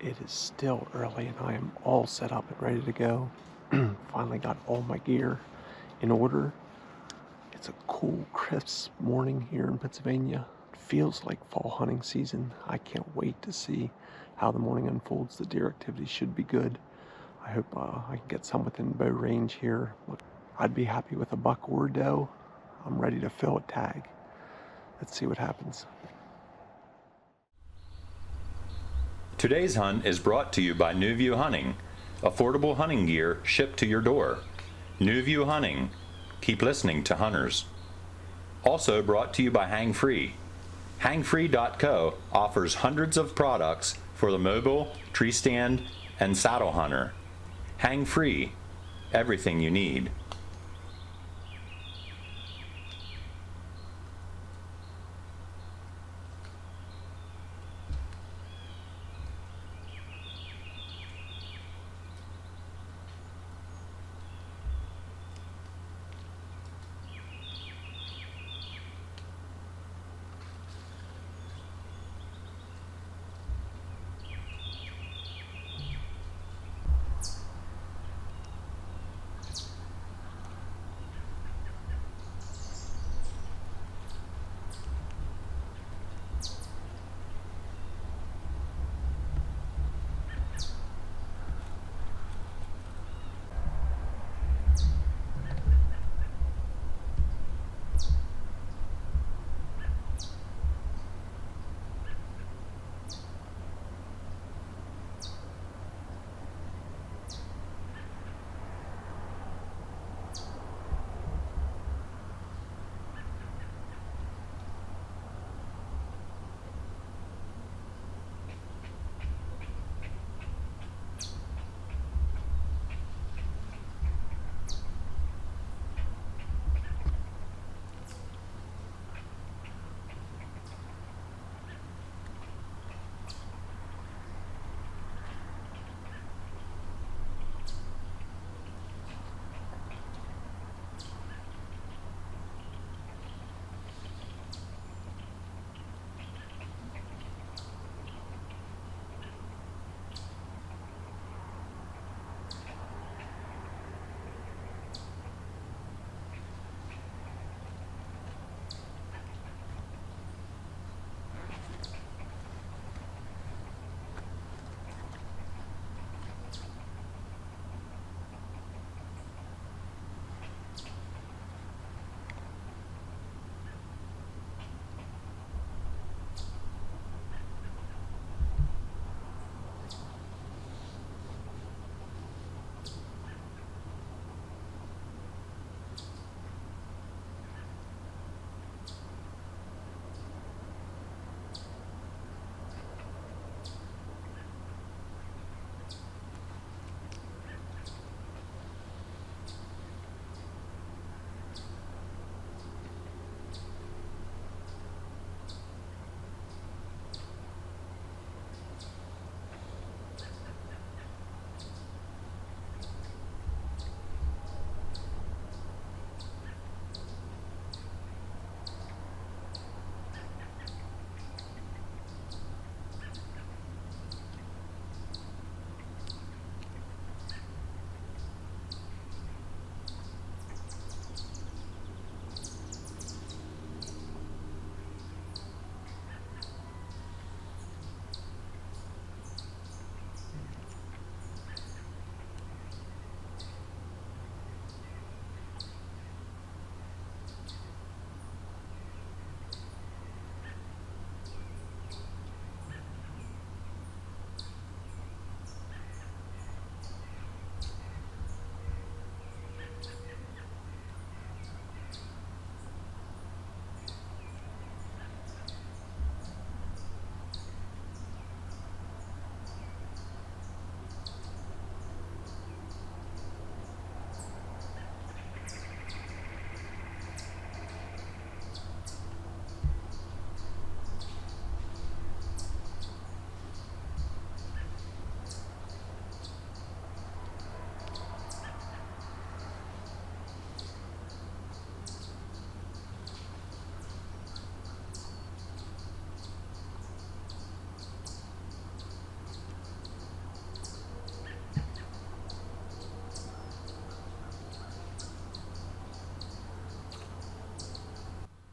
It is still early and I am all set up and ready to go. Finally got all my gear in order. It's a cool, crisp morning here in Pennsylvania. It feels like fall hunting season. I can't wait to see how the morning unfolds. The deer activity should be good. I hope I can get some within bow range here. Look, I'd be happy with a buck or a doe. I'm ready to fill a tag. Let's see what happens. Today's hunt is brought to you by New View Hunting. Affordable hunting gear shipped to your door. New View Hunting. Keep listening to hunters. Also brought to you by Hang Free. HangFree.co offers hundreds of products for the mobile, tree stand, and saddle hunter. Hang Free. Everything you need.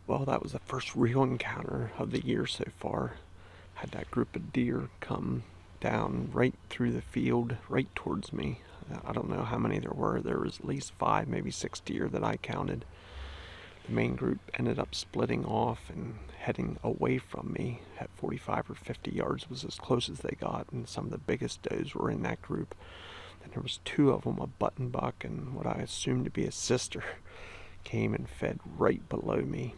Well, that was the first real encounter of the year so far. Had that group of deer come down right through the field, right towards me. I don't know how many there were. There was at least 5, maybe 6 deer that I counted. The main group ended up splitting off and heading away from me at 45 or 50 yards was as close as they got, and some of the biggest does were in that group. And there was 2 of them, a button buck and what I assumed to be a sister, came and fed right below me.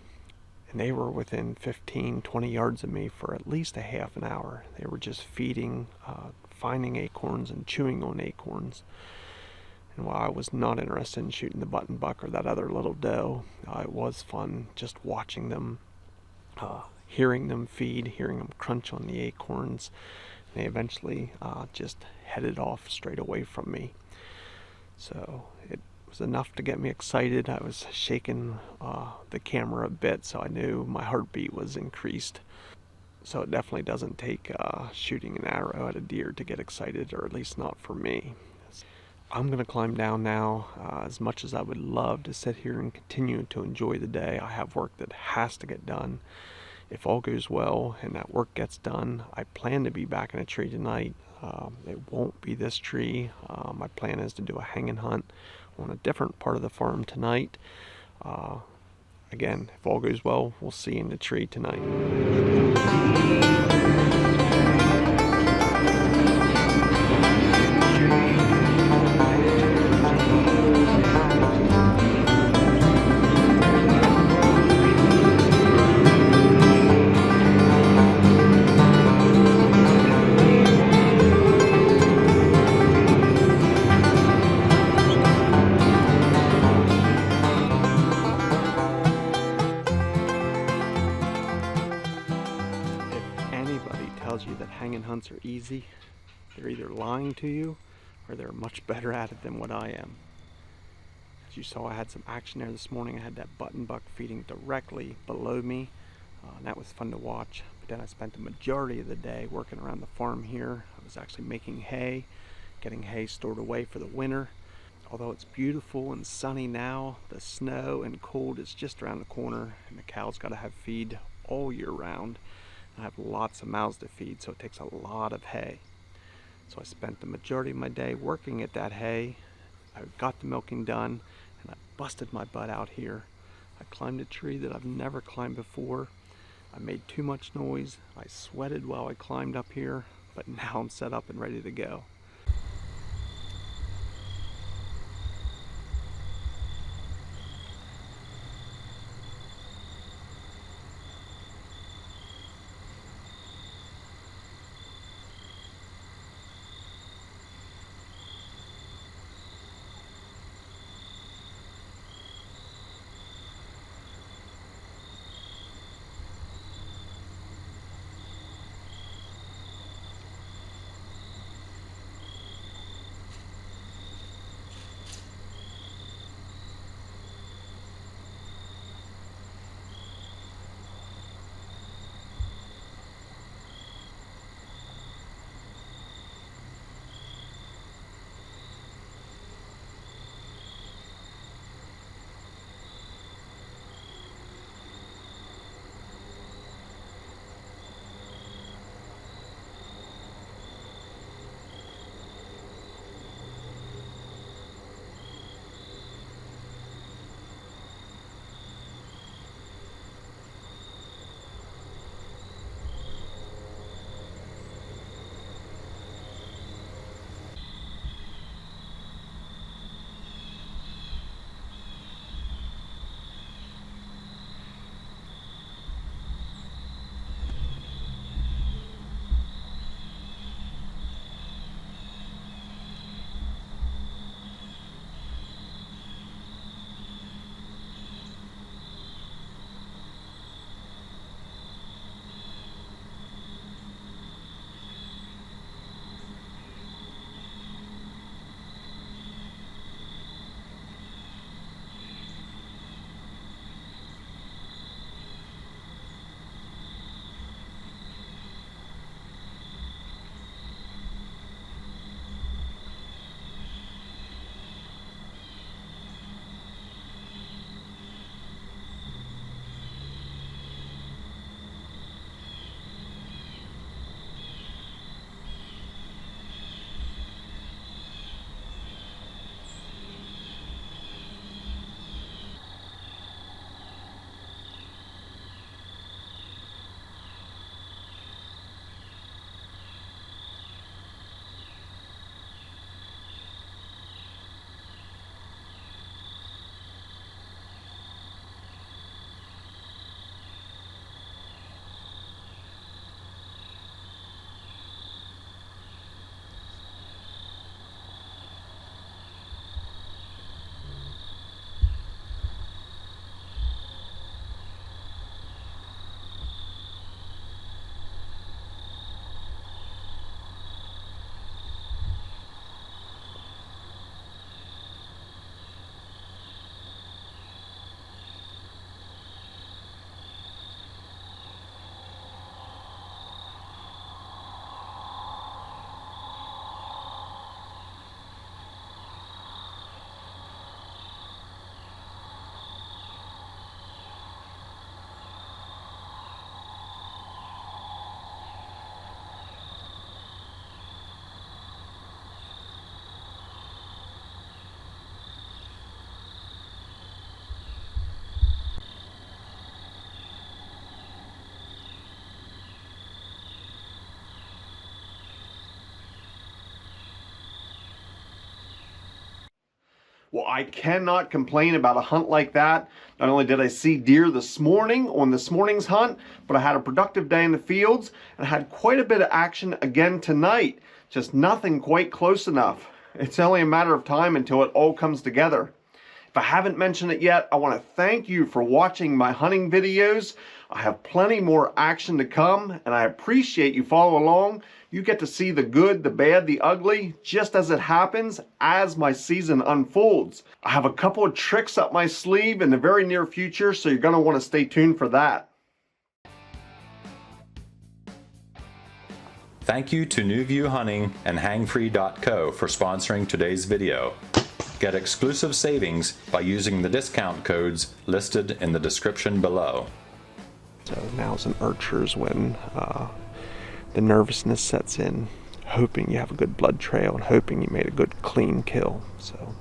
And they were within 15, 20 yards of me for at least a half an hour. They were just feeding, finding acorns and chewing on acorns. And while I was not interested in shooting the button buck or that other little doe, it was fun just watching them, hearing them feed, hearing them crunch on the acorns. And they eventually just headed off straight away from me. So it was enough to get me excited. I was shaking the camera a bit, so I knew my heartbeat was increased. So it definitely doesn't take shooting an arrow at a deer to get excited, or at least not for me. I'm going to climb down now. As much as I would love to sit here and continue to enjoy the day, I have work that has to get done. If all goes well and that work gets done, I plan to be back in a tree tonight. It won't be this tree. My plan is to do a hanging hunt on a different part of the farm tonight. Again, if all goes well, we'll see you in the tree tonight. You that hanging hunts are easy, they're either lying to you or they're much better at it than what I am. As you saw, I had some action there this morning. I had that button buck feeding directly below me, and that was fun to watch. But then I spent the majority of the day working around the farm here. I was actually making hay, getting hay stored away for the winter. Although it's beautiful and sunny now, the snow and cold is just around the corner, and the cows got to have feed all year round. I have lots of mouths to feed, so it takes a lot of hay. So I spent the majority of my day working at that hay. I got the milking done, and I busted my butt out here. I climbed a tree that I've never climbed before. I made too much noise. I sweated while I climbed up here, but now I'm set up and ready to go. Well, I cannot complain about a hunt like that. Not only did I see deer this morning on this morning's hunt, but I had a productive day in the fields and had quite a bit of action again tonight. Just nothing quite close enough. It's only a matter of time until it all comes together. If I haven't mentioned it yet, I want to thank you for watching my hunting videos. I have plenty more action to come, and I appreciate you follow along. You get to see the good, the bad, the ugly, just as it happens as my season unfolds. I have a couple of tricks up my sleeve in the very near future, so you're going to want to stay tuned for that. Thank you to New View Hunting and HangFree.co for sponsoring today's video. Get exclusive savings by using the discount codes listed in the description below. So now's an archer's when the nervousness sets in, hoping you have a good blood trail and hoping you made a good clean kill. So